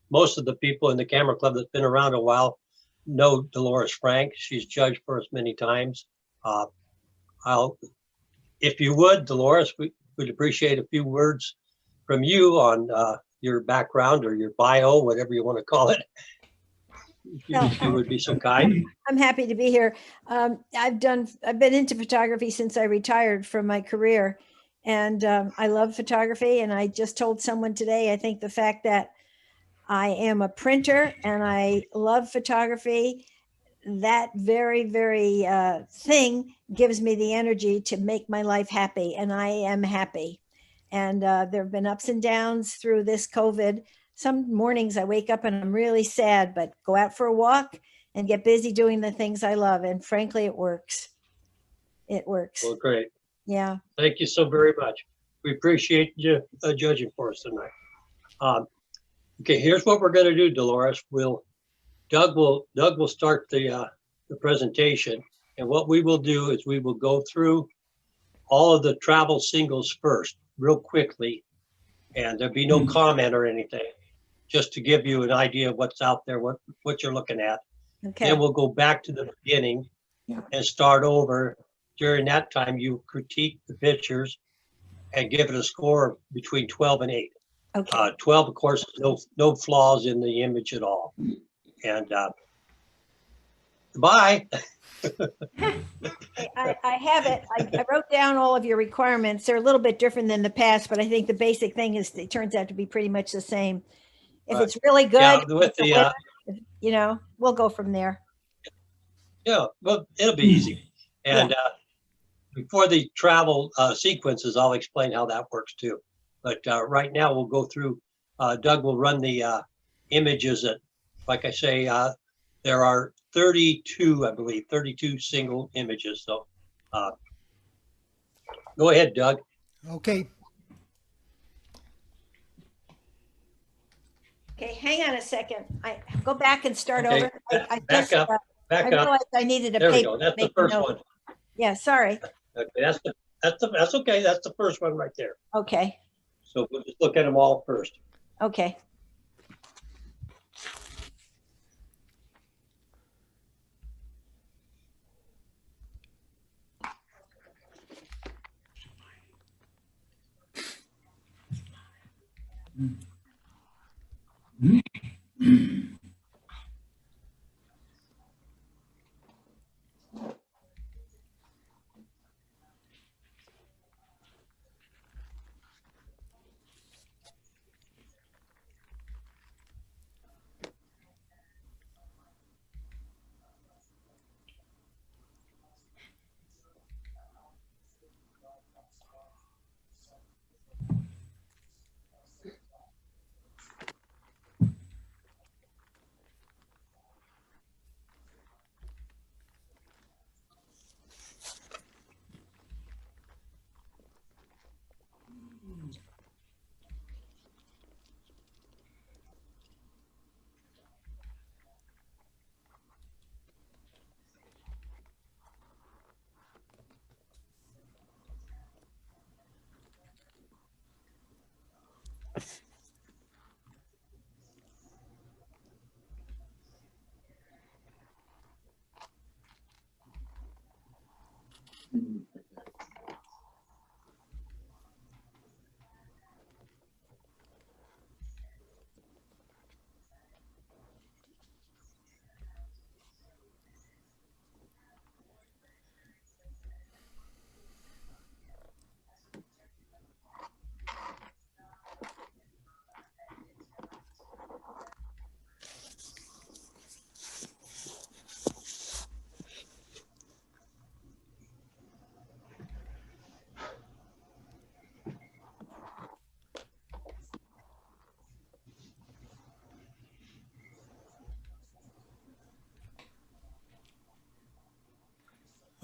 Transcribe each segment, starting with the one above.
most of the people in the camera club that's been around a while know Dolores Frank. She's judged for us many times. If you would, Dolores, we'd appreciate a few words from you on your background or your bio, whatever you want to call it. If you would be so kind. I'm happy to be here. I've been into photography since I retired from my career, and I love photography. And I just told someone today, I think the fact that I am a printer and I love photography, that very, very thing gives me the energy to make my life happy. And I am happy. And there have been ups and downs through this COVID. Some mornings I wake up and I'm really sad, but go out for a walk and get busy doing the things I love. And frankly, it works. It works. Well, great. Yeah. Thank you so very much. We appreciate you judging for us tonight. Okay, here's what we're going to do, Dolores. Doug will start the presentation, and what we will do is we will go through all of the travel singles first, real quickly, and there'll be no comment or anything, just to give you an idea of what's out there, what you're looking at. Okay. Then we'll go back to the beginning and start over. During that time, you critique the pictures and give it a score between 12 and 8. Okay. 12, of course, no flaws in the image at all. And goodbye. I have it. I wrote down all of your requirements. They're a little bit different than the past, but I think the basic thing is it turns out to be pretty much the same. If it's really good, Yeah, with the we'll go from there. yeah, well, it'll be easy. And before the travel sequences, I'll explain how that works too. But right now we'll go through. Doug will run the images that, like I say, there are 32, I believe, 32 single images. So go ahead, Doug. Okay. Okay, hang on a second. I go back and start Okay. over. I Back up. I realized I needed a There we paper. go. That's to the make a first note. one. Yeah, sorry. Okay, that's okay. That's the first one right there. Okay. So we'll just look at them all first. Okay.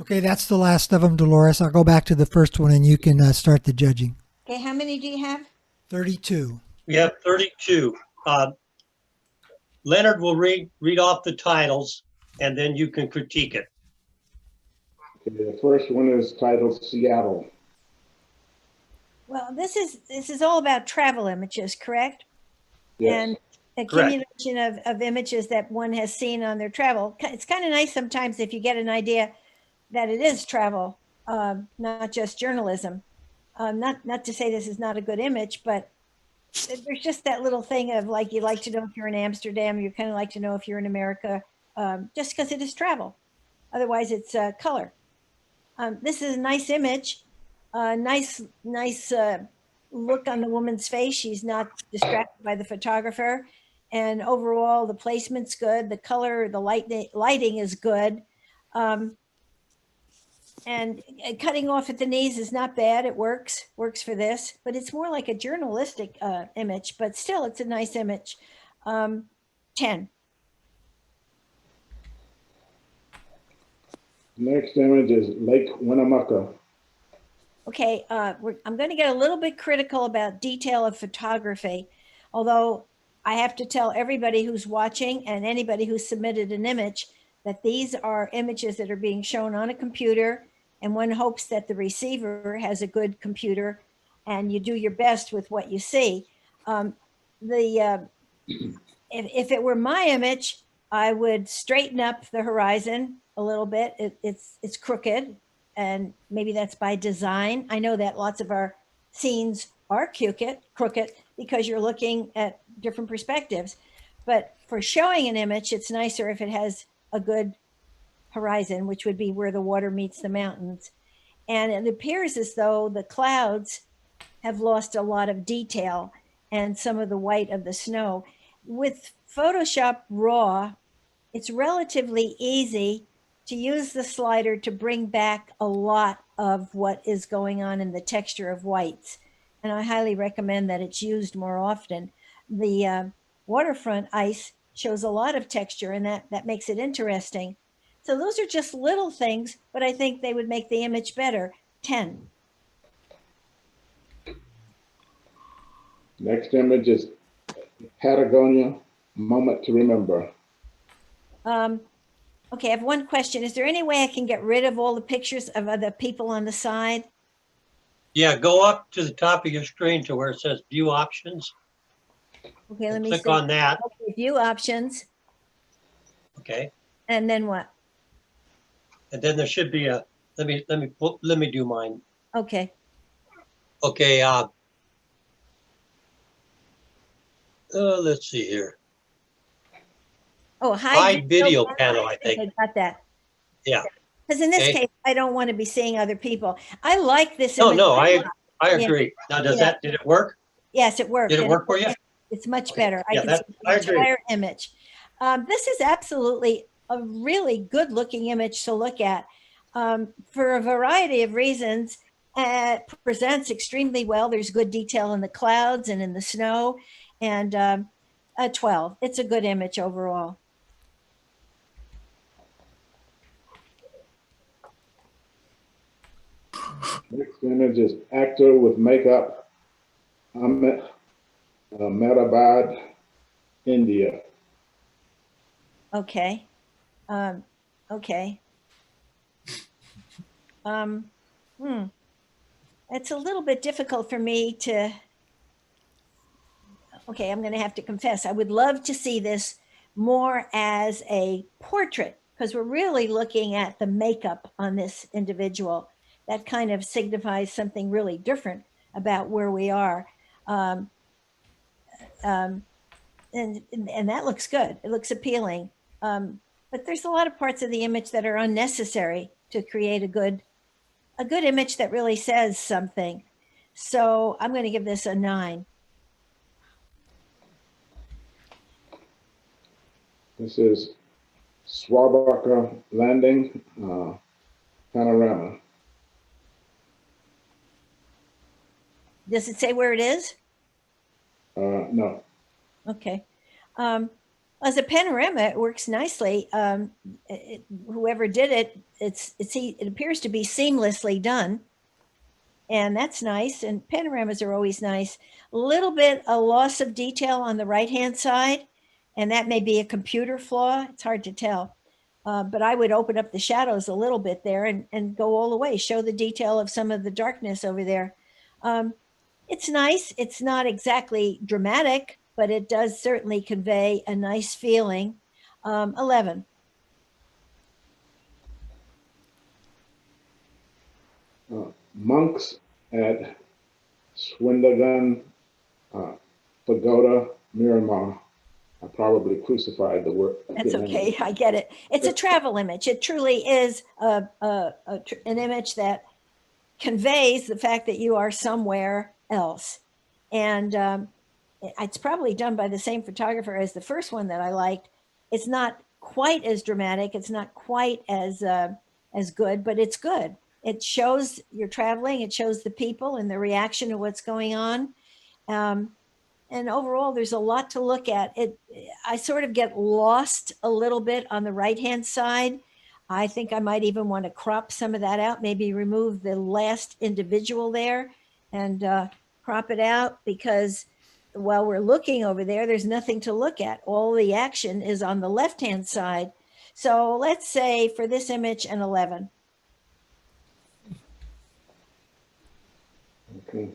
Okay, that's the last of them, Dolores. I'll go back to the first one and you can start the judging. Okay, how many do you have? 32. We have 32. Leonard will read off the titles, and then you can critique it. Okay, the first one is titled Seattle. Well, this is all about travel images, correct? Yes. and Correct. accumulation of images that one has seen on their travel. It's kind of nice sometimes if you get an idea that it is travel, not just journalism. Not to say this is not a good image, but there's just that little thing of like, you like to know if you're in Amsterdam, you kind of like to know if you're in America, just because it is travel. Otherwise, it's color. This is a nice image, nice look on the woman's face. She's not distracted by the photographer. And overall, the placement's good. The color, the lighting is good. And cutting off at the knees is not bad. It works for this, but it's more like a journalistic image, but still it's a nice image. 10. Next image is Lake Winnemucca. Okay, I'm going to get a little bit critical about detail of photography, although I have to tell everybody who's watching and anybody who submitted an image that these are images that are being shown on a computer, and one hopes that the receiver has a good computer and you do your best with what you see. If it were my image, I would straighten up the horizon a little bit. It's crooked, and maybe that's by design. I know that lots of our scenes are crooked because you're looking at different perspectives. But for showing an image, it's nicer if it has a good horizon, which would be where the water meets the mountains. And it appears as though the clouds have lost a lot of detail and some of the white of the snow. With Photoshop Raw, it's relatively easy to use the slider to bring back a lot of what is going on in the texture of whites. And I highly recommend that it's used more often. The waterfront ice shows a lot of texture, and that makes it interesting. So those are just little things, but I think they would make the image better. 10. Next image is Patagonia, Moment to Remember. Okay, I have one question. Is there any way I can get rid of all the pictures of other people on the side? Yeah, go up to the top of your screen to where it says view options. Okay, let me Click see. on that. Okay, view options, Okay. and then what? And then there should be a, let me do mine. Okay, Okay. Let's see here. oh, Hide video panel, I think. I got that. Yeah. Because in this Okay. case, I don't want to be seeing other people. I like this. No, image. no, I Yeah. agree. Now, Yeah. did it work? Yes, it worked. Did it and work for you? It's much better. I Yeah, can see the I agree. entire image. This is absolutely a really good looking image to look at for a variety of reasons. It presents extremely well. There's good detail in the clouds and in the snow, and a 12. It's a good image overall. Next image is Actor with Makeup, Ahmedabad, India. Okay. Okay. It's a little bit difficult for me to, okay, I'm going to have to confess, I would love to see this more as a portrait, because we're really looking at the makeup on this individual. That kind of signifies something really different about where we are. And that looks good. It looks appealing. But there's a lot of parts of the image that are unnecessary to create a good image that really says something. So I'm going to give this a 9. This is Swabaca Landing, Panorama. Does it say where it is? No. Okay. As a panorama, it works nicely. Whoever did it, it appears to be seamlessly done, and that's nice. And panoramas are always nice. A little bit a loss of detail on the right-hand side, and that may be a computer flaw. It's hard to tell. But I would open up the shadows a little bit there and go all the way, show the detail of some of the darkness over there. It's nice. It's not exactly dramatic, but it does certainly convey a nice feeling. 11. Monks at Swindagan Pagoda, Miramar. I probably crucified the word. That's okay. I get it. It's a travel image. It truly is an image that conveys the fact that you are somewhere else. And it's probably done by the same photographer as the first one that I liked. It's not quite as dramatic. It's not quite as good, but it's good. It shows you're traveling. It shows the people and the reaction to what's going on. And overall, there's a lot to look at. I sort of get lost a little bit on the right-hand side. I think I might even want to crop some of that out, maybe remove the last individual there and crop it out, because while we're looking over there, there's nothing to look at. All the action is on the left-hand side. So let's say for this image, an 11. Okay.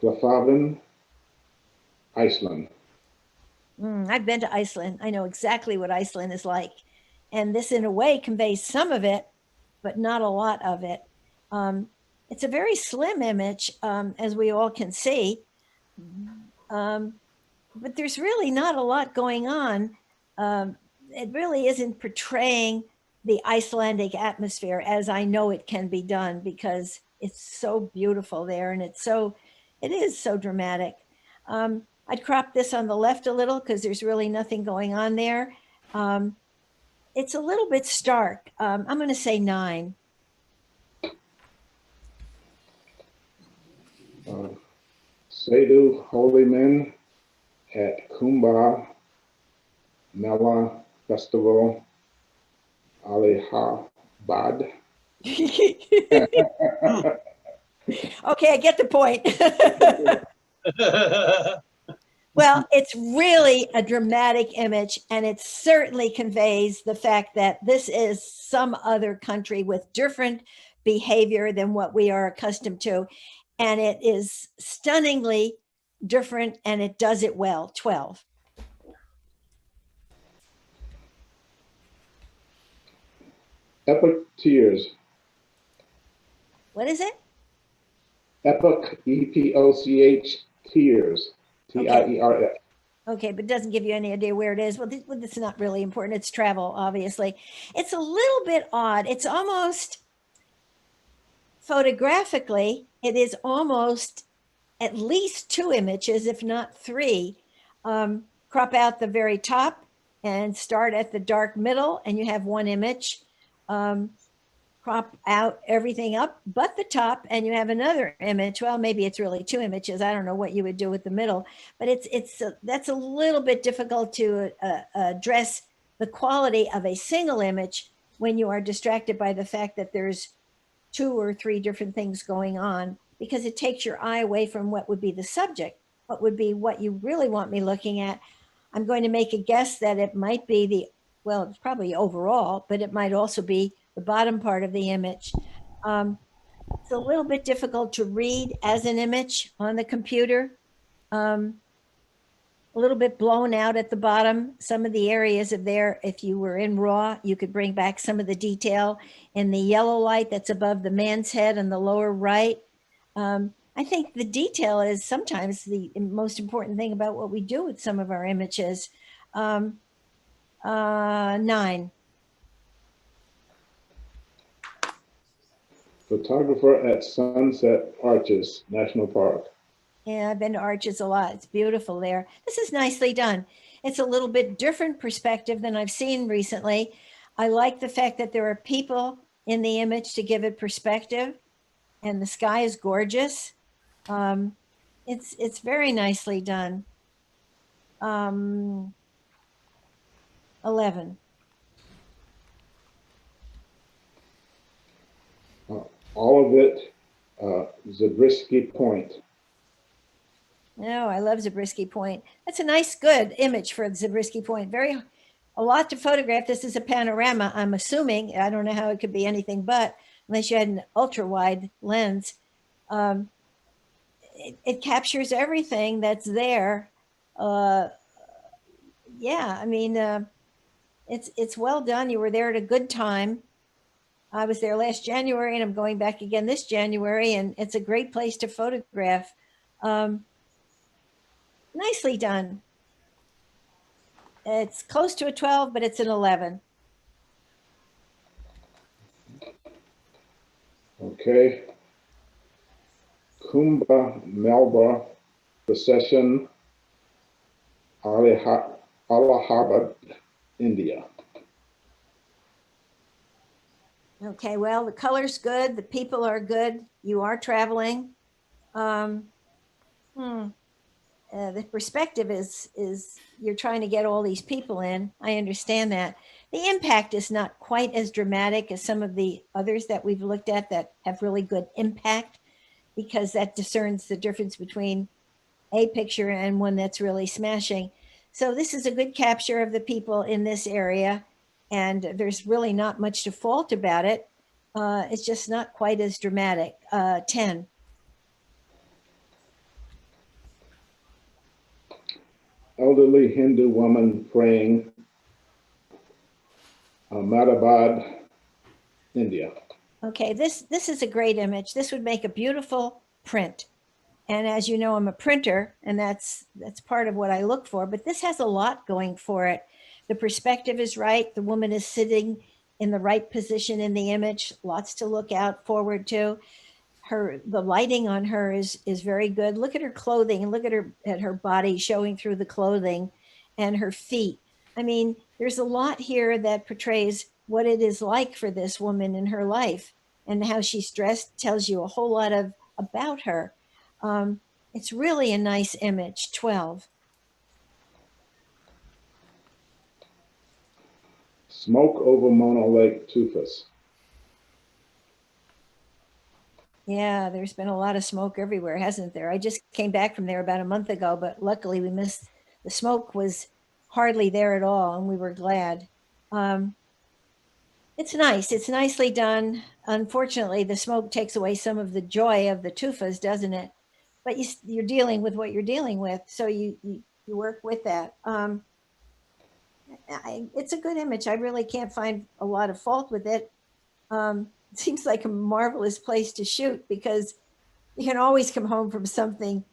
Klafavin, Iceland. I've been to Iceland. I know exactly what Iceland is like. And this, in a way, conveys some of it, but not a lot of it. It's a very slim image, as we all can see. But there's really not a lot going on. It really isn't portraying the Icelandic atmosphere as I know it can be done, because it's so beautiful there, and it is so dramatic. I'd crop this on the left a little because there's really nothing going on there. It's a little bit stark. I'm going to say 9. Sadhu Holy Men at Kumbh Mela Festival, Allahabad. Okay, I get the point. Well, it's really a dramatic image, and it certainly conveys the fact that this is some other country with different behavior than what we are accustomed to. And it is stunningly different, and it does it well. 12. Epic Tears. What is it? Epoch, EPOCH, Tears, TIERS. Okay, but it doesn't give you any idea where it is. Well, it's not really important. It's travel, obviously. It's a little bit odd. It's almost, photographically, it is almost at least 2 images, if not 3. Crop out the very top and start at the dark middle, and you have 1 image. Crop out everything up but the top, and you have another image. Well, maybe it's really 2 images. I don't know what you would do with the middle, but that's a little bit difficult to address the quality of a single image when you are distracted by the fact that there's 2 or 3 different things going on, because it takes your eye away from what would be the subject, what would be what you really want me looking at. I'm going to make a guess that it might be it's probably overall, but it might also be the bottom part of the image. It's a little bit difficult to read as an image on the computer. A little bit blown out at the bottom. Some of the areas of there, if you were in RAW, you could bring back some of the detail in the yellow light that's above the man's head in the lower right. I think the detail is sometimes the most important thing about what we do with some of our images. 9. Photographer at Sunset Arches National Park. Yeah, I've been to Arches a lot. It's beautiful there. This is nicely done. It's a little bit different perspective than I've seen recently. I like the fact that there are people in the image to give it perspective, and the sky is gorgeous. It's very nicely done. 11. All of it, Zabriskie Point. No, I love Zabriskie Point. That's a nice, good image for Zabriskie Point. A lot to photograph. This is a panorama, I'm assuming. I don't know how it could be anything but, unless you had an ultra wide lens. it captures everything that's there. Uh, yeah, I mean, it's well done. You were there at a good time. I was there last January, and I'm going back again this January, and it's a great place to photograph. Um, nicely done. It's close to a 12, but it's an 11. Okay. Kumbh Melba procession, Allahabad, India. Okay, well, the color's good. The people are good. You are traveling. Um, the perspective is you're trying to get all these people in. I understand that. The impact is not quite as dramatic as some of the others that we've looked at that have really good impact, because that discerns the difference between a picture and one that's really smashing. So this is a good capture of the people in this area, and there's really not much to fault about it. It's just not quite as dramatic. 10. Elderly Hindu woman praying, Ahmedabad, India. Okay, this is a great image. This would make a beautiful print. And as you know, I'm a printer, and that's part of what I look for. But this has a lot going for it. The perspective is right. The woman is sitting in the right position in the image. Lots to look out forward to. The lighting on her is very good. Look at her clothing and look at her body showing through the clothing, and her feet. I mean, there's a lot here that portrays what it is like for this woman in her life, and how she's dressed tells you a whole lot about her. It's really a nice image. 12. Smoke over Mona Lake, Tufus. Yeah, there's been a lot of smoke everywhere, hasn't there? I just came back from there about a month ago, but luckily we missed, the smoke was hardly there at all, and we were glad. Um, it's nice. It's nicely done. Unfortunately, the smoke takes away some of the joy of the tufas, doesn't it? But you're dealing with what you're dealing with, so you work with that. It's a good image. I really can't find a lot of fault with it. It seems like a marvelous place to shoot, because you can always come home from something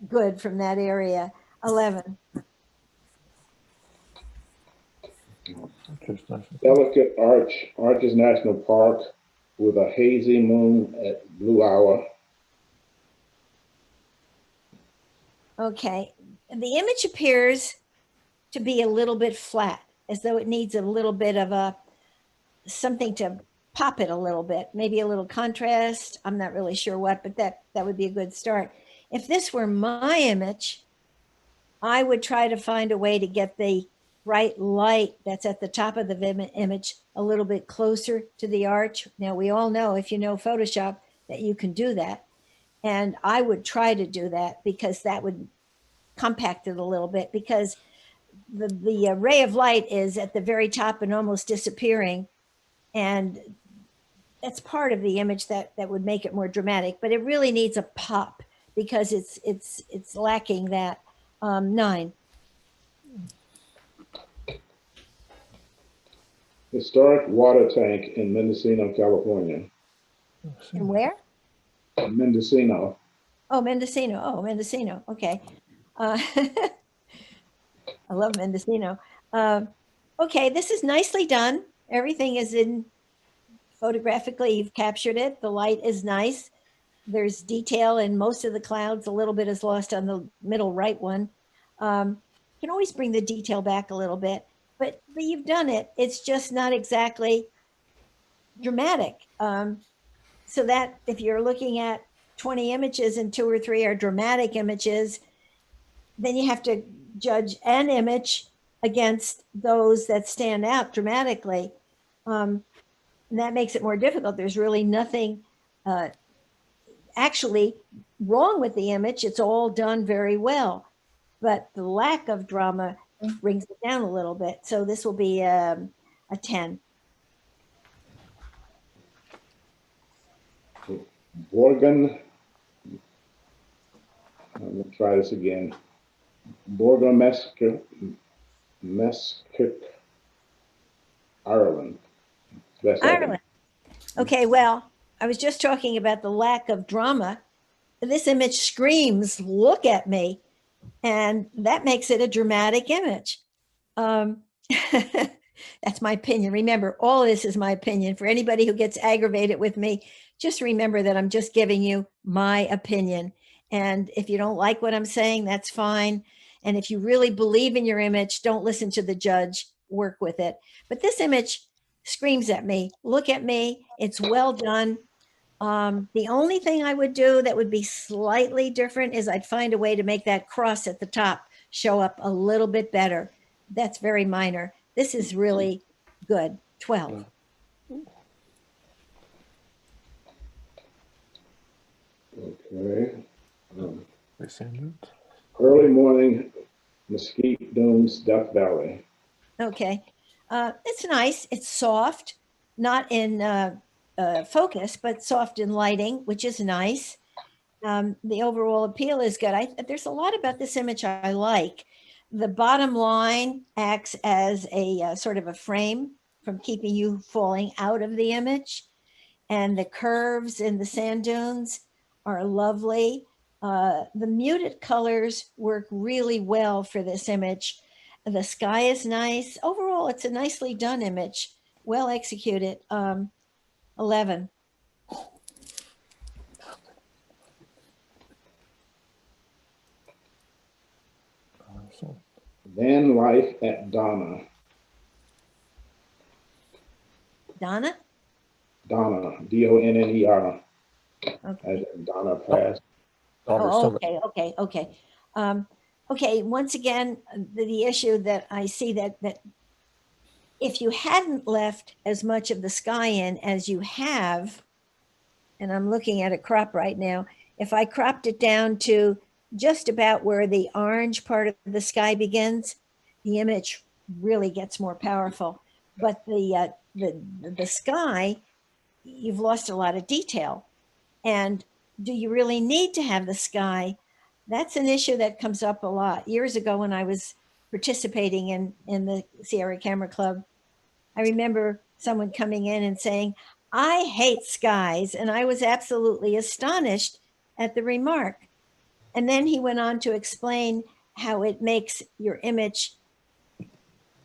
good from that area. 11. Delicate Arches National Park with a hazy moon at blue hour. Okay. The image appears to be a little bit flat, as though it needs a little bit of something to pop it a little bit, maybe a little contrast. I'm not really sure what, but that would be a good start. If this were my image, I would try to find a way to get the bright light that's at the top of the image a little bit closer to the arch. Now, we all know, if you know Photoshop, that you can do that. And I would try to do that, because that would compact it a little bit, because the ray of light is at the very top and almost disappearing. And that's part of the image that would make it more dramatic, but it really needs a pop, because it's lacking that. 9. Historic water tank in Mendocino, California. And where? Mendocino. Oh, Mendocino. Oh, Mendocino. Okay. I love Mendocino. Okay, this is nicely done. Everything is in photographically, you've captured it. The light is nice. There's detail in most of the clouds. A little bit is lost on the middle right one. You can always bring the detail back a little bit, but you've done it. It's just not exactly dramatic. So that if you're looking at 20 images and 2 or 3 are dramatic images, then you have to judge an image against those that stand out dramatically. And that makes it more difficult. There's really nothing actually wrong with the image. It's all done very well, but the lack of drama brings it down a little bit. So this will be a 10. Borgen I'm gonna try this again. Borgomesque, Ireland. That's all. Ireland. Okay, well, I was just talking about the lack of drama. This image screams, "Look at me," and that makes it a dramatic image. Um, that's my opinion. Remember, all this is my opinion. For anybody who gets aggravated with me, just remember that I'm just giving you my opinion. And if you don't like what I'm saying, that's fine. And if you really believe in your image, don't listen to the judge, work with it. But this image screams at me, "Look at me. It's well done." The only thing I would do that would be slightly different is I'd find a way to make that cross at the top show up a little bit better. That's very minor. This is really good. 12. Okay. Early morning, Mesquite Dunes, Death Valley. Okay. It's nice. It's soft, not in focus, but soft in lighting, which is nice. The overall appeal is good. There's a lot about this image I like. The bottom line acts as a sort of a frame from keeping you falling out of the image. And the curves in the sand dunes are lovely. The muted colors work really well for this image. The sky is nice. Overall, it's a nicely done image, well executed. 11. Van Life at Donna. Donna? Donna, Donner, Okay. as in Donna Pass. Oh, okay. Okay, once again, the issue that I see that if you hadn't left as much of the sky in as you have, and I'm looking at a crop right now, if I cropped it down to just about where the orange part of the sky begins, the image really gets more powerful. But the sky, you've lost a lot of detail. And do you really need to have the sky? That's an issue that comes up a lot. Years ago, when I was participating in the Sierra Camera Club, I remember someone coming in and saying, "I hate skies." And I was absolutely astonished at the remark. And then he went on to explain how it makes your image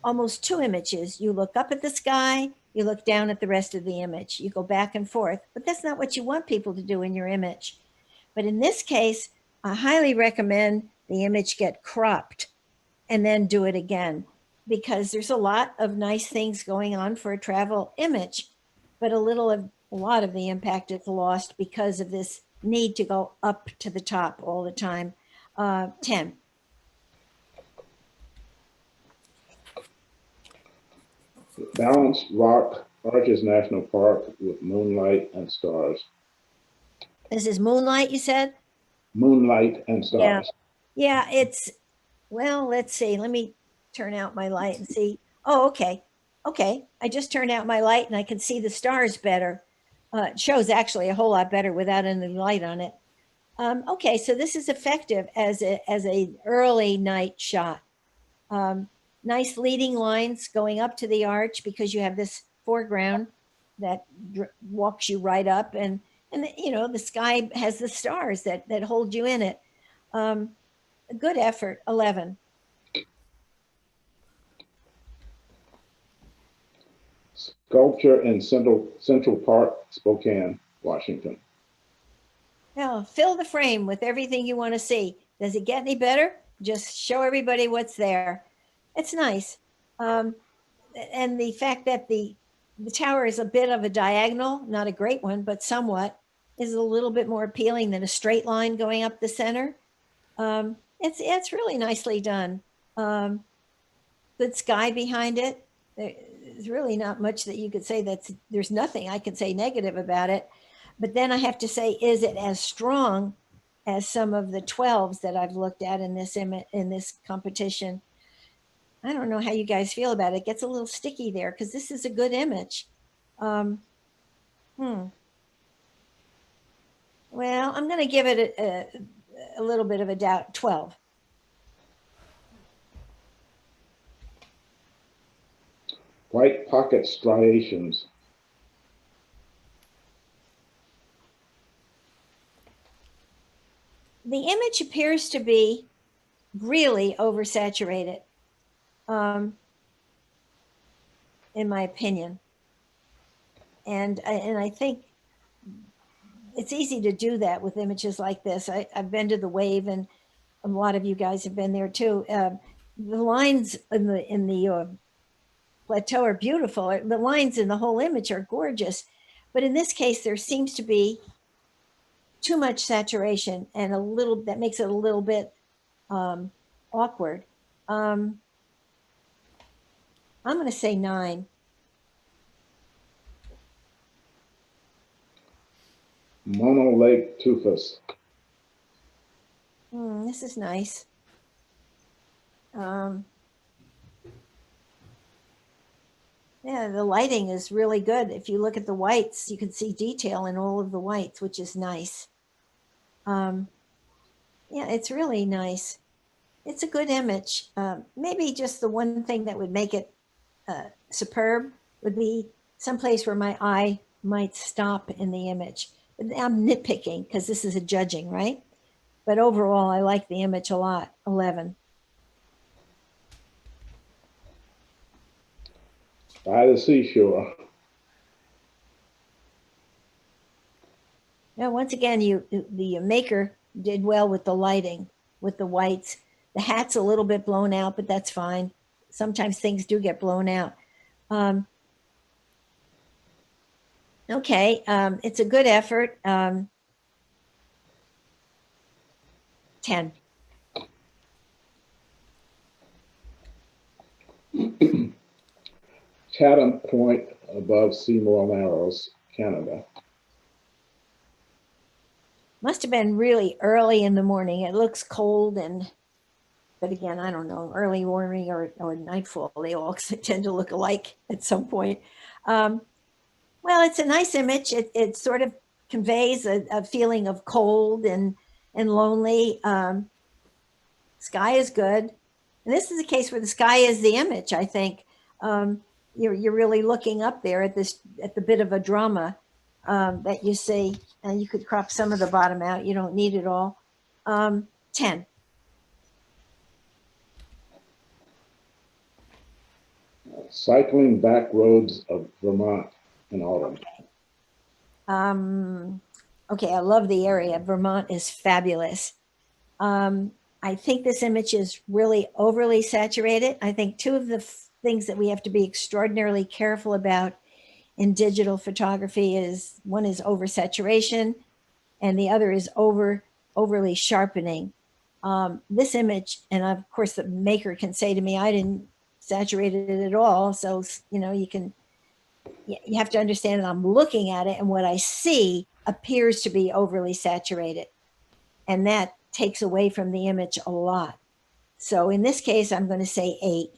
almost two images. You look up at the sky, you look down at the rest of the image, you go back and forth. But that's not what you want people to do in your image. But in this case, I highly recommend the image get cropped and then do it again, because there's a lot of nice things going on for a travel image, but a lot of the impact is lost because of this need to go up to the top all the time. 10. Balanced Rock, Arches National Park with moonlight and stars. This is moonlight, you said? Moonlight and Yeah. stars. Yeah, well, let's see. Let me turn out my light and see. Oh, okay. Okay. I just turned out my light and I can see the stars better. It shows actually a whole lot better without any light on it. Okay, so this is effective as a early night shot. Nice leading lines going up to the arch because you have this foreground that walks you right up, and the sky has the stars that hold you in it. A good effort. 11. Sculpture in Central Park, Spokane, Washington. Now, fill the frame with everything you want to see. Does it get any better? Just show everybody what's there. It's nice. And the fact that the tower is a bit of a diagonal, not a great one, but somewhat, is a little bit more appealing than a straight line going up the center. It's really nicely done. Good sky behind it. There's really not much that you could say there's nothing I could say negative about it. But then I have to say, is it as strong as some of the 12s that I've looked at in this competition? I don't know how you guys feel about it. It gets a little sticky there because this is a good image. Well, I'm going to give it a little bit of a doubt. 12. White pocket striations. The image appears to be really oversaturated, in my opinion. And I think it's easy to do that with images like this. I've been to the Wave, and a lot of you guys have been there too. The lines in the plateau are beautiful. The lines in the whole image are gorgeous, but in this case, there seems to be too much saturation, and that makes it a little bit awkward. I'm going to say 9. Mono Lake Tufus. This is nice. Yeah, the lighting is really good. If you look at the whites, you can see detail in all of the whites, which is nice. Yeah, it's really nice. It's a good image. Maybe just the one thing that would make it superb would be someplace where my eye might stop in the image. I'm nitpicking because this is a judging, right? But overall, I like the image a lot. 11. By the seashore. Now, once again, the maker did well with the lighting, with the whites. The hat's a little bit blown out, but that's fine. Sometimes things do get blown out. Okay, it's a good effort. 10. Chatham Point above Seymour Narrows, Canada. Must have been really early in the morning. It looks cold, but again, I don't know, early morning or nightfall, they all tend to look alike at some point. Well, it's a nice image. It sort of conveys a feeling of cold and lonely. Sky is good. And this is a case where the sky is the image, I think. You're really looking up there at the bit of a drama that you see. And you could crop some of the bottom out. You don't need it all. 10. Cycling back roads of Vermont in autumn. Okay, I love the area. Vermont is fabulous. I think this image is really overly saturated. I think two of the things that we have to be extraordinarily careful about in digital photography is one is oversaturation and the other is overly sharpening. This image, and of course the maker can say to me, I didn't saturate it at all. So, you have to understand that I'm looking at it and what I see appears to be overly saturated. And that takes away from the image a lot. So in this case, I'm going to say 8.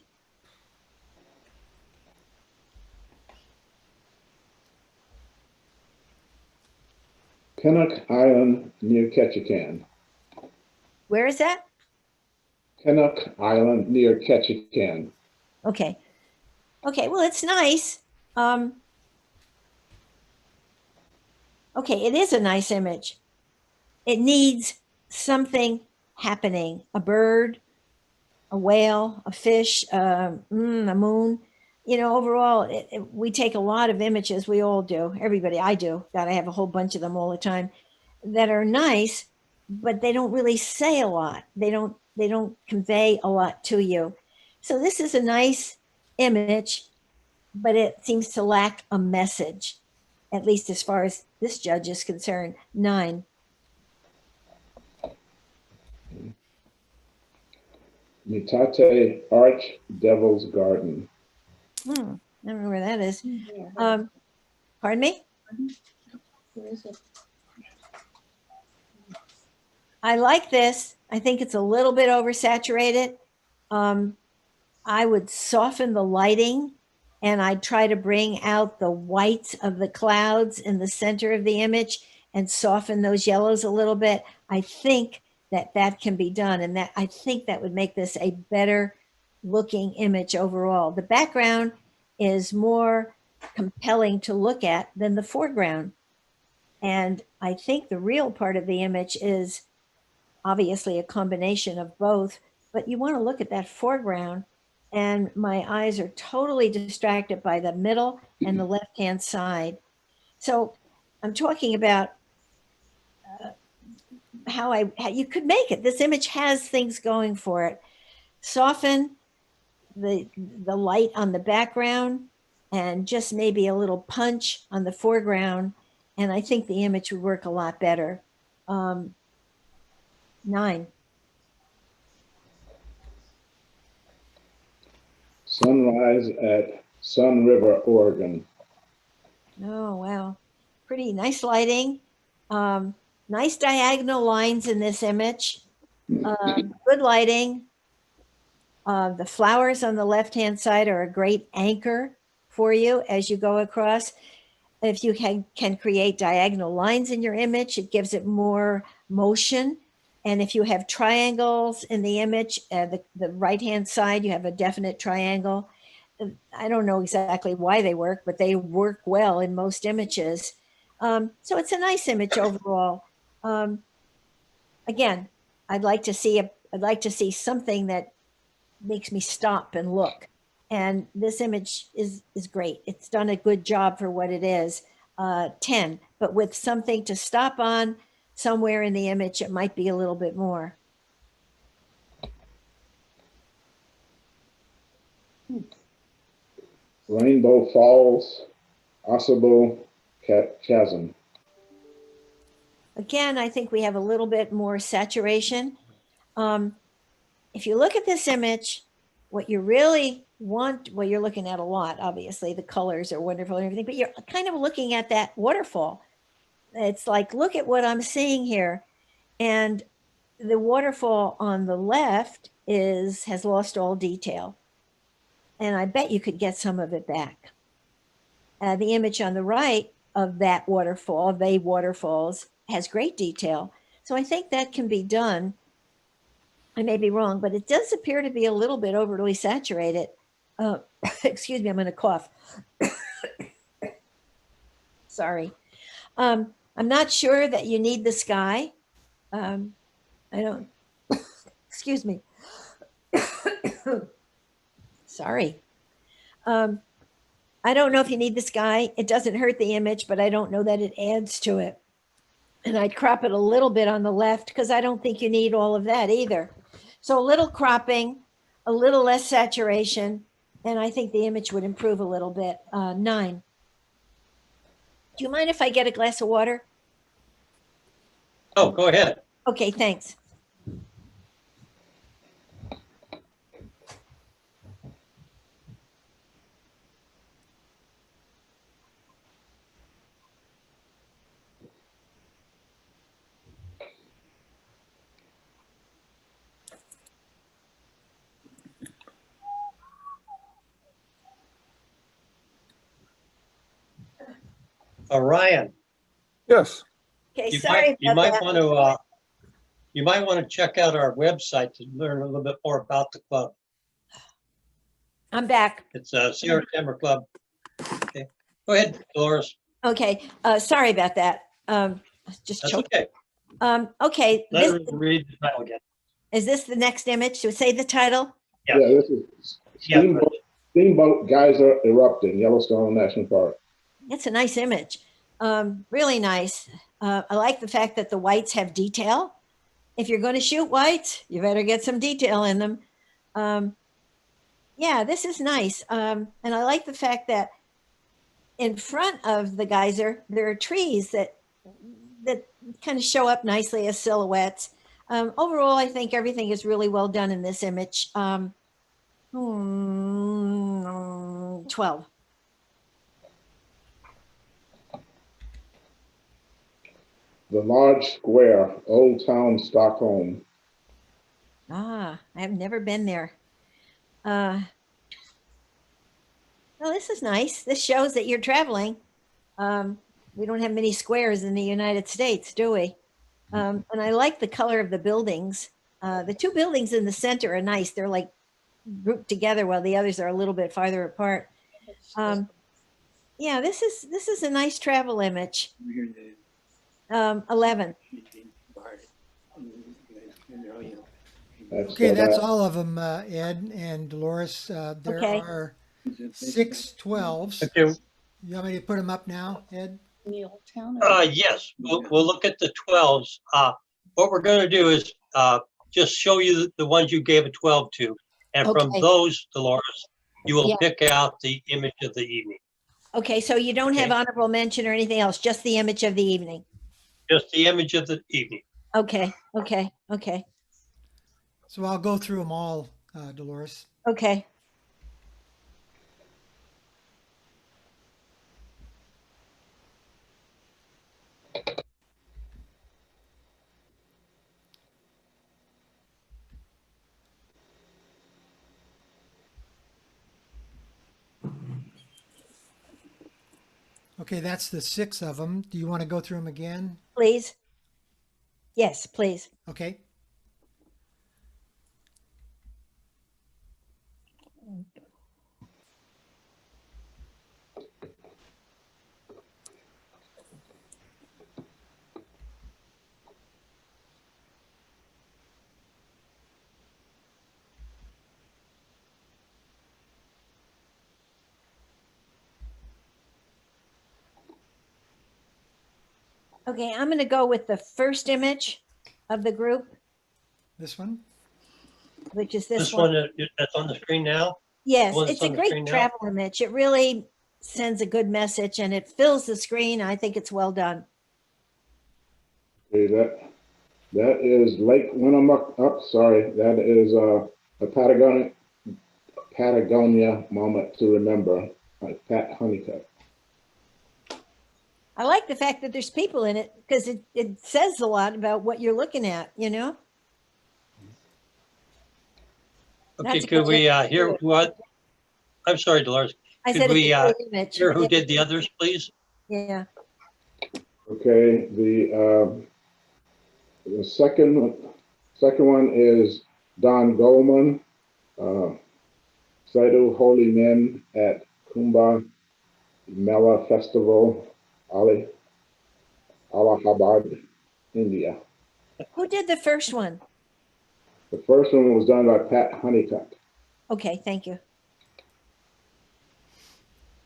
Kennock Island near Ketchikan. Where is that? Kennock Island near Ketchikan. Okay. Okay, well, it's nice. Okay, it is a nice image. It needs something happening. A bird, a whale, a fish, a moon. Overall, we take a lot of images. We all do. Everybody, I do. God, I have a whole bunch of them all the time that are nice, but they don't really say a lot. They don't convey a lot to you. So this is a nice image, but it seems to lack a message, at least as far as this judge is concerned. 9. Metate Arch Devil's Garden. I don't know where that is. Pardon me? I like this. I think it's a little bit oversaturated. I would soften the lighting and I'd try to bring out the whites of the clouds in the center of the image and soften those yellows a little bit. I think that can be done. And that I think that would make this a better looking image overall. The background is more compelling to look at than the foreground. And I think the real part of the image is obviously a combination of both, but you want to look at that foreground, and my eyes are totally distracted by the middle and the left-hand side. So I'm talking about how you could make it. This image has things going for it. Soften the light on the background and just maybe a little punch on the foreground. And I think the image would work a lot better. 9. Sunrise at Sun River, Oregon. Oh, wow. Pretty nice lighting. Nice diagonal lines in this image. Good lighting. The flowers on the left-hand side are a great anchor for you as you go across. If you can create diagonal lines in your image, it gives it more motion. And if you have triangles in the image, the right-hand side, you have a definite triangle. I don't know exactly why they work, but they work well in most images. So it's a nice image overall. Again, I'd like to see something that makes me stop and look. And this image is great. It's done a good job for what it is. 10, but with something to stop on somewhere in the image, it might be a little bit more. Rainbow Falls, Osebo Chasm. Again, I think we have a little bit more saturation. If you look at this image, what you really want, well, you're looking at a lot, obviously, the colors are wonderful and everything, but you're kind of looking at that waterfall. It's like, look at what I'm seeing here. And the waterfall on the left has lost all detail. And I bet you could get some of it back. The image on the right of that waterfall, the waterfalls, has great detail. So I think that can be done. I may be wrong, but it does appear to be a little bit overly saturated. Excuse me, I'm going to cough. Sorry. I'm not sure that you need the sky. I don't, excuse me. Sorry. I don't know if you need the sky. It doesn't hurt the image, but I don't know that it adds to it. And I'd crop it a little bit on the left because I don't think you need all of that either. So a little cropping, a little less saturation, and I think the image would improve a little bit. 9. Do you mind if I get a glass of water? Oh, go ahead. Okay, thanks. Ryan, Yes. Okay, you sorry about that. you might want to check out our website to learn a little bit more about the club. I'm back. It's Sierra Timber Club. Okay, go ahead, Dolores. Okay, sorry about that. Just That's choked. okay. Okay, Let her read the title again. is this the next image? Should we say the title? Yeah. Yeah, this is Yeah. Steamboat Geyser Erupting, Yellowstone National Park. It's a nice image. Really nice. I like the fact that the whites have detail. If you're going to shoot whites, you better get some detail in them. Yeah, this is nice. And I like the fact that in front of the geyser, there are trees that kind of show up nicely as silhouettes. Overall, I think everything is really well done in this image. 12. The Large Square, Old Town, Stockholm. I have never been there. Well, this is nice. This shows that you're traveling. We don't have many squares in the United States, do we? And I like the color of the buildings. The two buildings in the center are nice. They're like grouped together while the others are a little bit farther apart. Yeah, this is a nice travel image. 11. Okay, so that's that- all of them, Ed and Dolores. There Okay. are 6 12s. Okay, You want me to put them up now, Ed? yes, we'll look at the 12s. What we're gonna do is, just show you the ones you gave a 12 to. And from Okay. those, Dolores, you will Yeah. pick out the image of the evening, Okay, so you don't have Okay. honorable mention or anything else, just the image of the evening. just the image of the evening. Okay, okay, okay, So I'll go through them all, Dolores. okay. Okay, that's the 6 of them. Do you want to go through them again? Please. Yes, please. Okay. Okay, I'm going to go with the first image of the group, This one? which is This one that's on the screen now? Yes, one that's it's a on the great screen now? travel image. It really sends a good message and it fills the screen. I think it's well done. Okay, that is Lake Winnemucca. Oh, sorry, that is a Patagonia moment to remember by Pat Honeycutt. I like the fact that there's people in it because it says a lot about what you're looking at, you know? Okay, That's a could we, good- hear what? I'm sorry, Dolores. I Could said we, it's a great image. Hear who Yeah, did the others, please? Yeah. Okay, the second one is Don Goldman, Sidhu Holy Men at Kumbh Mela Festival, Allahabad, India. Who did the first one? The first one was done by Pat Honeycutt. Okay, thank you.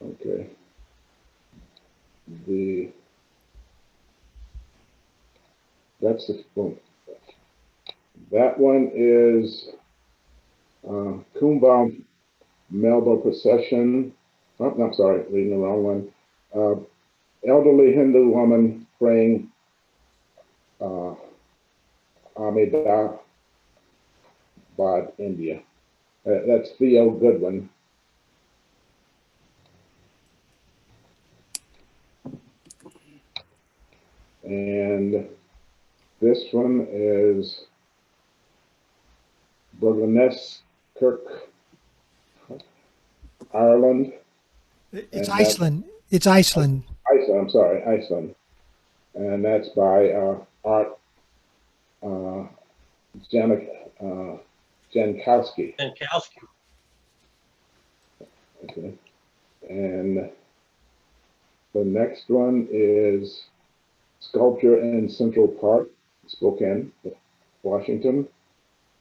Okay. That's the one. That one is Kumbh Melba procession. Oh, no, sorry, reading the wrong one. Elderly Hindu woman praying Ahmedabad, India. That's Theo Goodwin. And this one is Bergeness Kirk, Ireland. It's And Iceland. It's Iceland. Iceland, I'm sorry, Iceland. And that's by Art Jankowski. Jankowski. Okay. And the next one is Sculpture in Central Park, Spokane, Washington.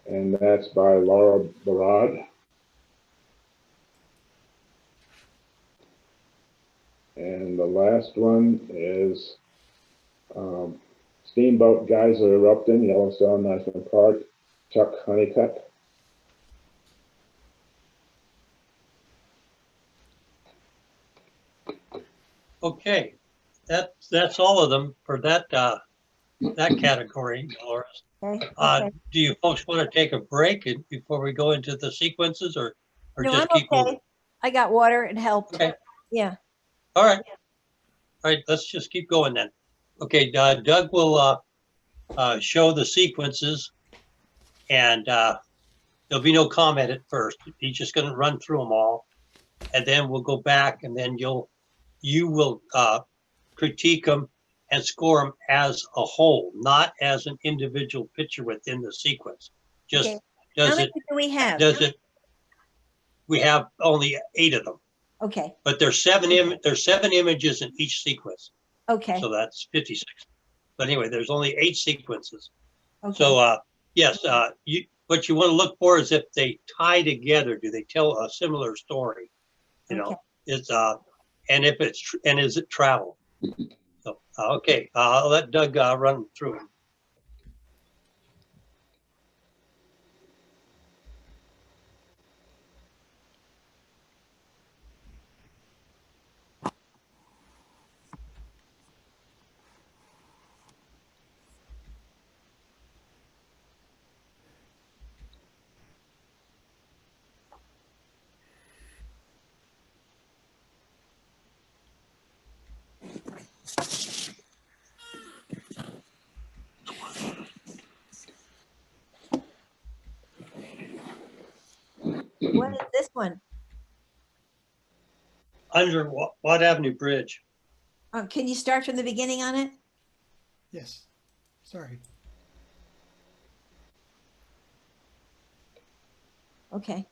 And that's by Laura Barad. And the last one is Steamboat Geyser Erupting, Yellowstone National Park, Chuck Honeycutt. Okay, that's all of them for that category, Dolores. Okay. Uh, okay. Do you folks want to take a break before we go into the sequences or No, I'm just keep moving? okay. I got water. It helped. Okay, Yeah. all right. All right, let's just keep going then. Okay, Doug will show the sequences and there'll be no comment at first. He's just going to run through them all. And then we'll go back and then you will critique them and score them as a whole, not as an individual picture within the sequence. Just Okay. How does many it, do we have? we have only 8 of them, Okay, but there's 7 images in each sequence. okay, So that's 56. But anyway, there's only 8 sequences. okay. So, yes, what you want to look for is if they tie together, do they tell a similar story? You know, Okay. and if it's, and is it travel? So, okay, I'll let Doug run through it. What is this one? Under Watt Avenue Bridge. Can you start from the beginning on it? Yes. Sorry. Okay.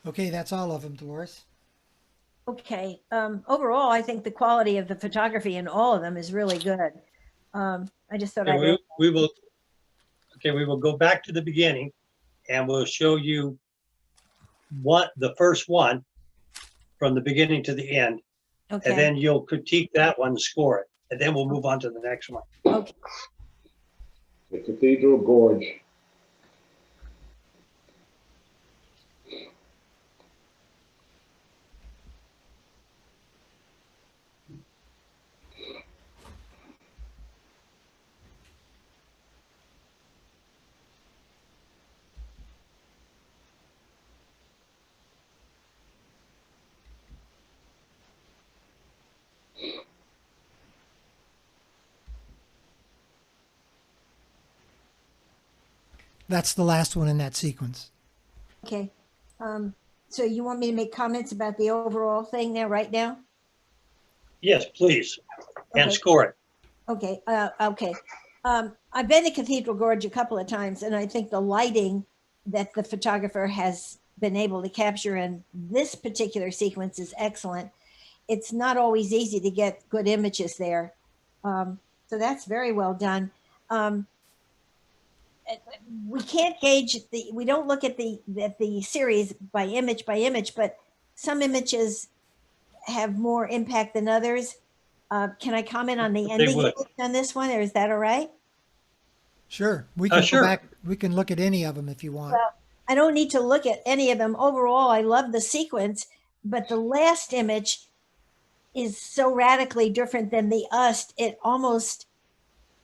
Okay, that's all of them, Dolores. Okay. Overall, I think the quality of the photography in all of them is really good. I just thought Okay, I'd. we will go back to the beginning and we'll show you the first one from the beginning to the end. Okay. And then you'll critique that one, score it, and then we'll move on to the next one. Okay. The Cathedral Gorge. That's the last one in that sequence. Okay. So you want me to make comments about the overall thing there right now? Yes, please, and Okay. score it. Okay, okay. I've been to Cathedral Gorge a couple of times, and I think the lighting that the photographer has been able to capture in this particular sequence is excellent. It's not always easy to get good images there. So that's very well done. Um, we can't gauge we don't look at the series by image, but some images have more impact than others. Can I comment on the They ending would. image on this one, or is that all right? Sure. We can Sure. go back. We can look at any of them if you want. Well, I don't need to look at any of them. Overall, I love the sequence, but the last image is so radically different than the us. It almost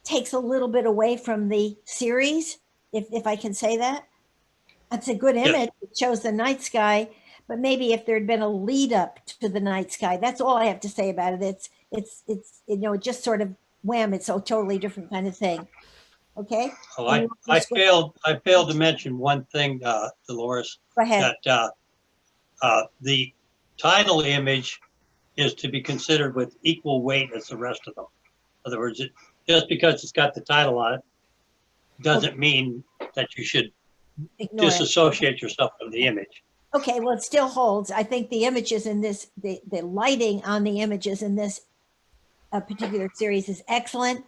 takes a little bit away from the series, if I can say that. It's a good Yes. image. It shows the night sky, but maybe if there had been a lead up to the night sky, that's all I have to say about it. It's it just sort of wham, it's a totally different kind of thing. Okay. Oh, And you I also failed to mention one thing, Dolores, go ahead. that the title image is to be considered with equal weight as the rest of them. In other words, just because it's got the title on it doesn't mean that you should Ignore it. disassociate yourself from the image. Okay, well, it still holds. I think the images in this, the lighting on the images in this particular series is excellent.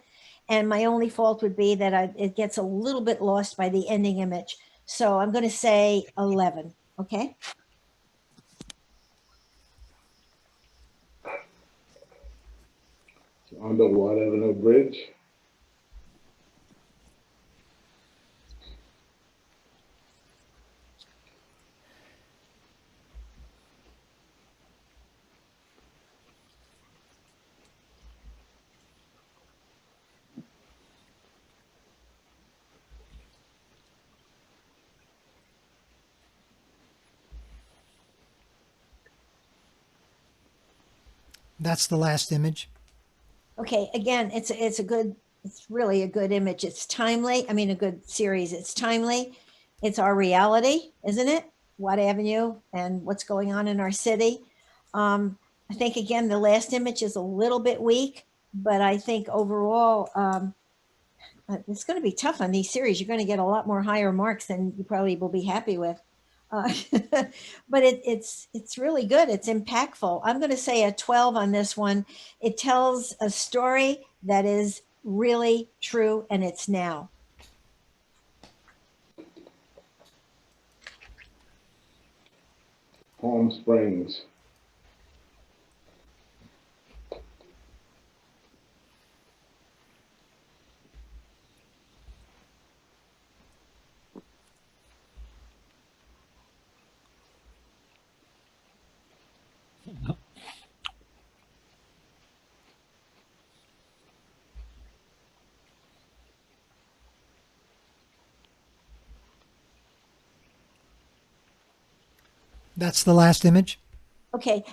And my only fault would be that it gets a little bit lost by the ending image. So I'm going to say 11. Okay. Underwater Avenue Bridge. That's the last image. Okay. Again, it's really a good image. It's timely. I mean, a good series. It's timely. It's our reality, isn't it? Watt Avenue and what's going on in our city. I think again, the last image is a little bit weak, but I think overall, it's going to be tough on these series. You're going to get a lot more higher marks than you probably will be happy with. But it's really good. It's impactful. I'm going to say a 12 on this one. It tells a story that is really true, and it's now. Palm Springs. That's the last image. Okay.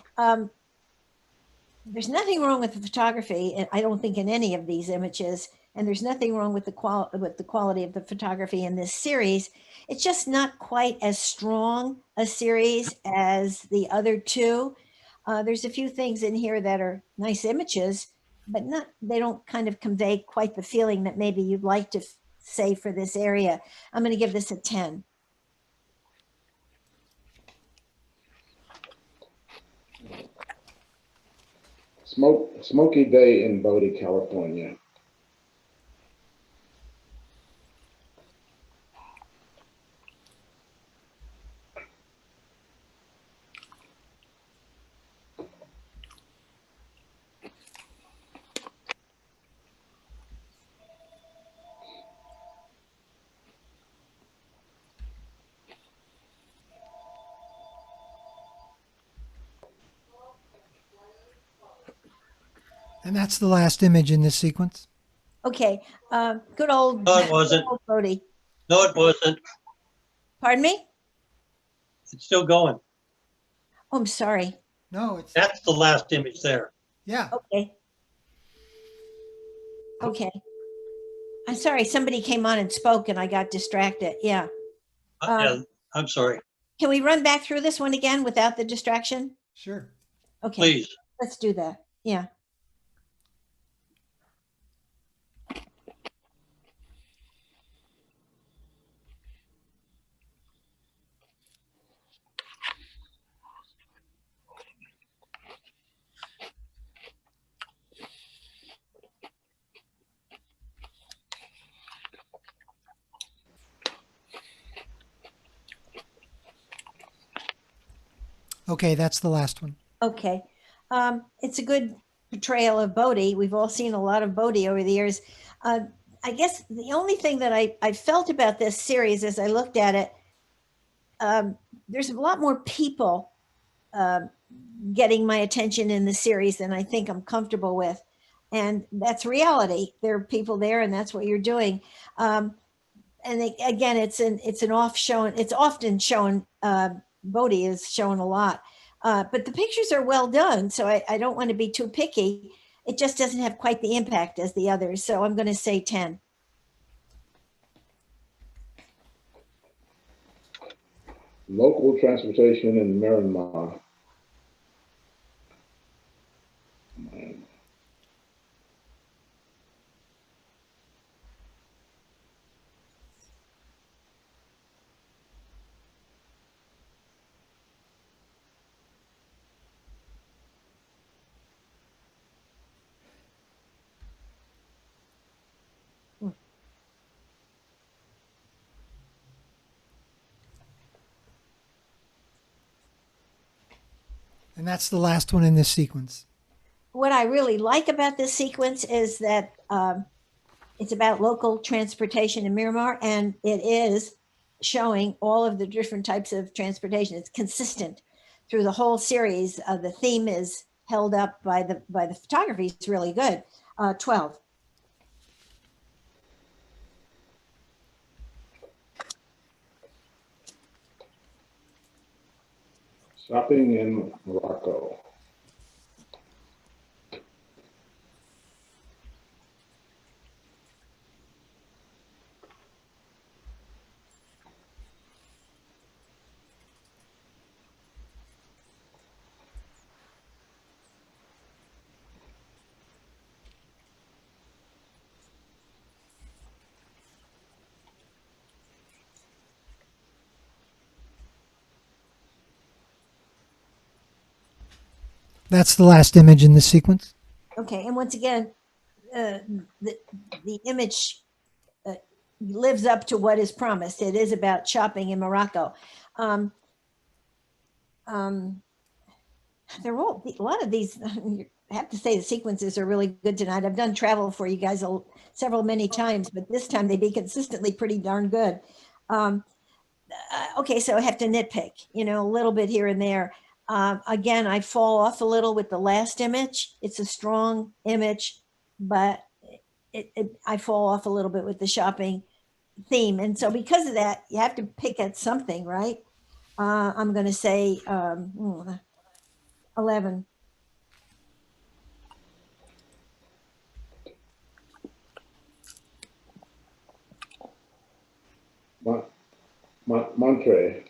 There's nothing wrong with the photography, and I don't think in any of these images. And there's nothing wrong with the quality of the photography in this series. It's just not quite as strong a series as the other two. There's a few things in here that are nice images, but they don't kind of convey quite the feeling that maybe you'd like to say for this area. I'm going to give this a 10. Smoky Day in Bodie, California. And that's the last image in this sequence. Okay. Good old, No, it wasn't. good old Bodie. No, it wasn't. Pardon me? It's still going. Oh, I'm sorry. No, it's That's the last image there. yeah. Okay. Okay. I'm sorry, somebody came on and spoke and I got distracted. Yeah. Yeah, I'm sorry. Can we run back through this one again without the distraction? Sure. Okay, Please. let's do that. Yeah. Okay, that's the last one. Okay. It's a good portrayal of Bodhi. We've all seen a lot of Bodhi over the years. I guess the only thing that I felt about this series as I looked at it, there's a lot more people getting my attention in the series than I think I'm comfortable with. And that's reality. There are people there, and that's what you're doing. And again, it's an off shown. It's often shown. Bodhi is shown a lot, but the pictures are well done. So I don't want to be too picky. It just doesn't have quite the impact as the others. So I'm going to say 10. Local transportation in Myanmar. And that's the last one in this sequence. What I really like about this sequence is that it's about local transportation in Miramar, and it is showing all of the different types of transportation. It's consistent through the whole series. The theme is held up by the photography. It's really good. 12. Shopping in Morocco. That's the last image in this sequence. Okay, and once again, the image lives up to what is promised. It is about shopping in Morocco. They're all a lot of these. I have to say the sequences are really good tonight. I've done travel for you guys many times, but this time they be consistently pretty darn good. Okay, so I have to nitpick, a little bit here and there. Again, I fall off a little with the last image. It's a strong image, but I fall off a little bit with the shopping theme. And so because of that, you have to pick at something, right? I'm going to say 11. Monterey.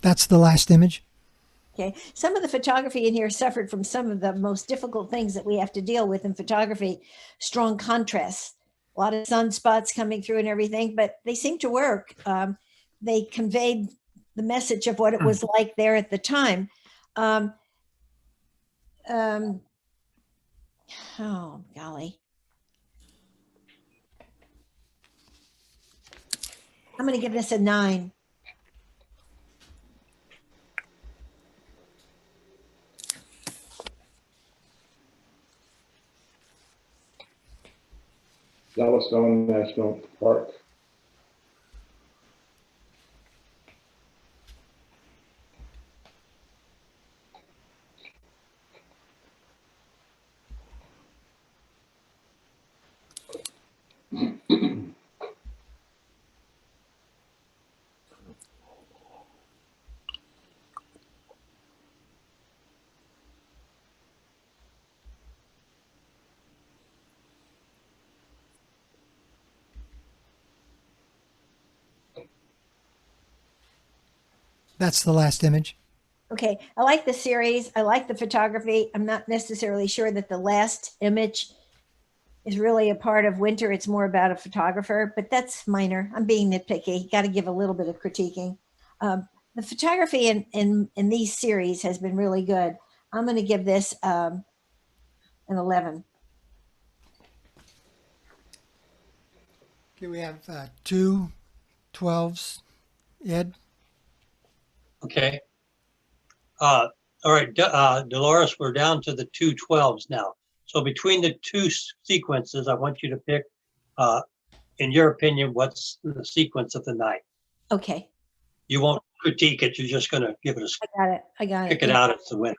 That's the last image. Okay. Some of the photography in here suffered from some of the most difficult things that we have to deal with in photography, strong contrasts, a lot of sunspots coming through and everything, but they seem to work. They conveyed the message of what it was like there at the time. Oh, golly. I'm going to give this a 9. Yellowstone National Park. That's the last image. Okay, I like the series. I like the photography. I'm not necessarily sure that the last image is really a part of winter. It's more about a photographer, but that's minor. I'm being nitpicky. Got to give a little bit of critiquing. The photography in these series has been really good. I'm going to give this an 11. Okay, we have two 12s. Ed? Okay. All right, Dolores, we're down to the 2 12s now. So between the two sequences, I want you to pick, in your opinion, what's the sequence of the night? Okay, You won't critique it. You're just going to give it a I got it. I got pick it. it out. It's the winner.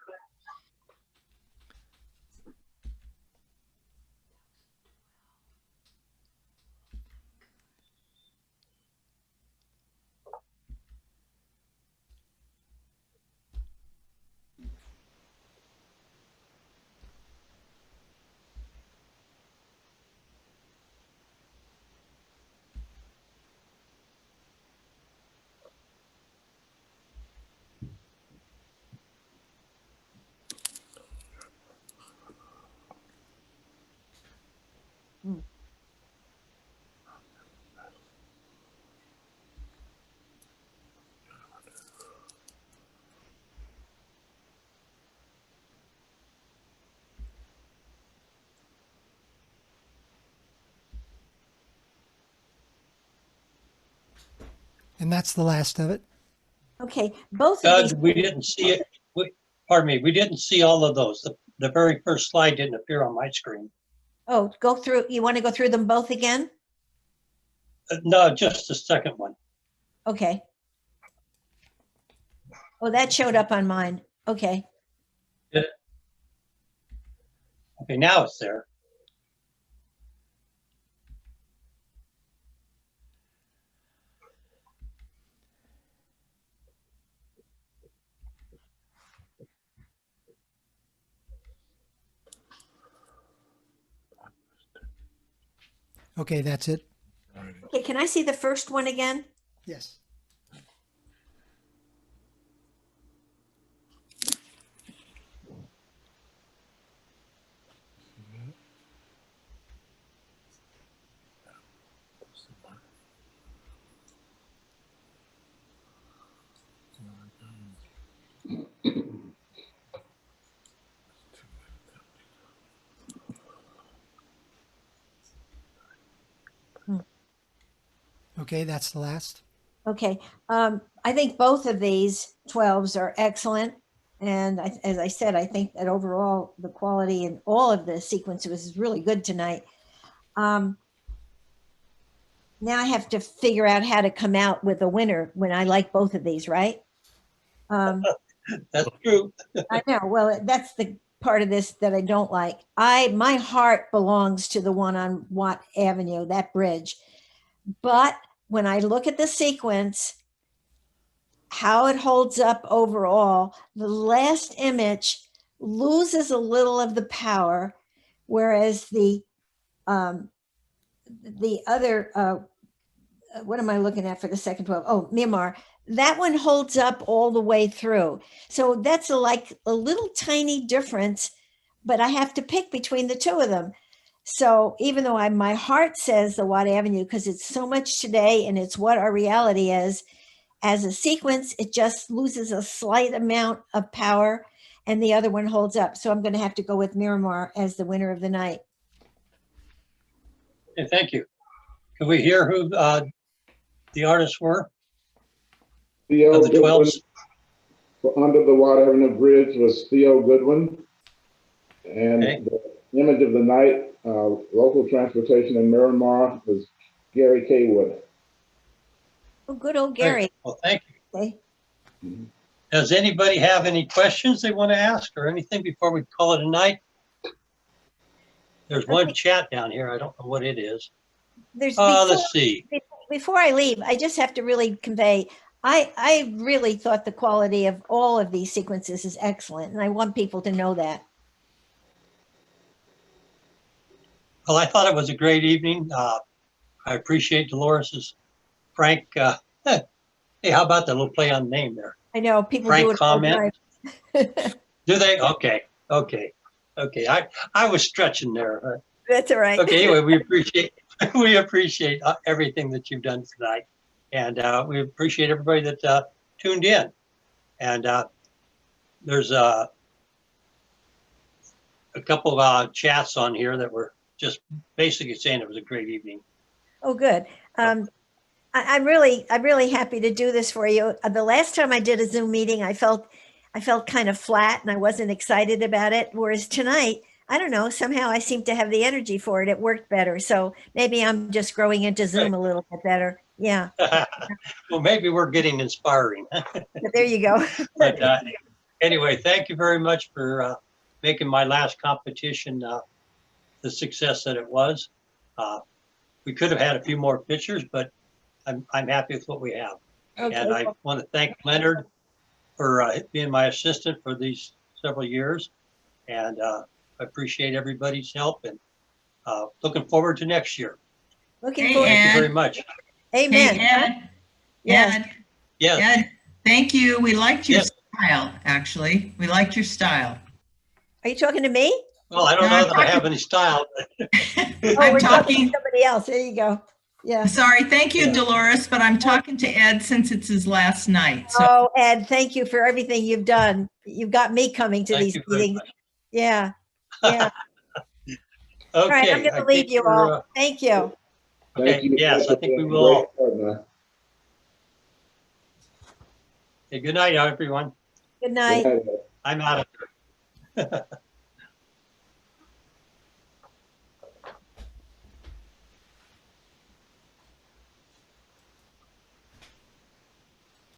And that's the last of it. Okay, both of Doug, these. we didn't see it. Pardon me, we didn't see all of those. The very first slide didn't appear on my screen. Oh, go through. You want to go through them both again? No, just the second one. Okay. Oh, that showed up on mine. Okay. Okay, now it's there. Okay, that's it. Okay, can I see the first one again? Yes. Okay, that's the last. Okay. I think both of these 12s are excellent. And as I said, I think that overall the quality in all of the sequences was really good tonight. Now I have to figure out how to come out with a winner when I like both of these, right? That's true. I know. Well, that's the part of this that I don't like. My heart belongs to the one on Watt Avenue, that bridge. But when I look at the sequence, how it holds up overall, the last image loses a little of the power, whereas the other what am I looking at for the second 12? Oh, Myanmar. That one holds up all the way through. So that's like a little tiny difference, but I have to pick between the two of them. So even though my heart says the Watt Avenue, because it's so much today and it's what our reality is, as a sequence, it just loses a slight amount of power and the other one holds up. So I'm going to have to go with Miramar as the winner of the night. Okay, thank you. Can we hear who the artists were Theo of the Goodwin, 12s? under the Watt Avenue Bridge was Theo Goodwin. And Okay. the image of the night Local transportation in Miramar was Gary Kaywood. Oh, good old Gary. Well, thank you. Okay. Does anybody have any questions they want to ask or anything before we call it a night? There's one chat down here. I don't know what it is. There's Let's see. before I leave, I just have to really convey, I really thought the quality of all of these sequences is excellent, and I want people to know that. Well, I thought it was a great evening. I appreciate Dolores's frank, hey, how about the little play on name there? I know people Frank do it all the comment. time. Do they? Okay. I was stretching there. That's all right. Okay, anyway, we appreciate everything that you've done tonight. And we appreciate everybody that tuned in. And there's a couple of chats on here that were just basically saying it was a great evening. Oh, good. I'm really happy to do this for you. The last time I did a Zoom meeting, I felt kind of flat and I wasn't excited about it. Whereas tonight, I don't know, somehow I seem to have the energy for it. It worked better. So maybe I'm just growing into Zoom a little bit better. Yeah. Well, maybe we're getting inspiring. But there you go. But anyway, thank you very much for making my last competition the success that it was. We could have had a few more pictures, but I'm happy with what we have. Okay. And I want to thank Leonard for being my assistant for these several years. And I appreciate everybody's help and looking forward to next year. Looking Hey, forward. Thank you Ed. very much. Amen. Hey, Ed. Yes. Ed, Yes. Ed, thank you. We liked your Yes. style, actually. We liked your style. Are you talking to me? Well, I don't know that I have any style, but Oh, I'm we're talking talking, to somebody else. There you go. Yeah. sorry, thank you, Yeah. Dolores, but I'm talking to Ed since it's his last night. So Oh, Ed, thank you for everything you've done. You've got me coming to thank these you very meetings. much. Yeah. Yeah. Okay. All right. I'm going I to leave think you we're, all. Thank you. Okay, Thank you. yes, I for think we being a will. great partner. Good night, everyone. Good Good night. night. I'm out of here.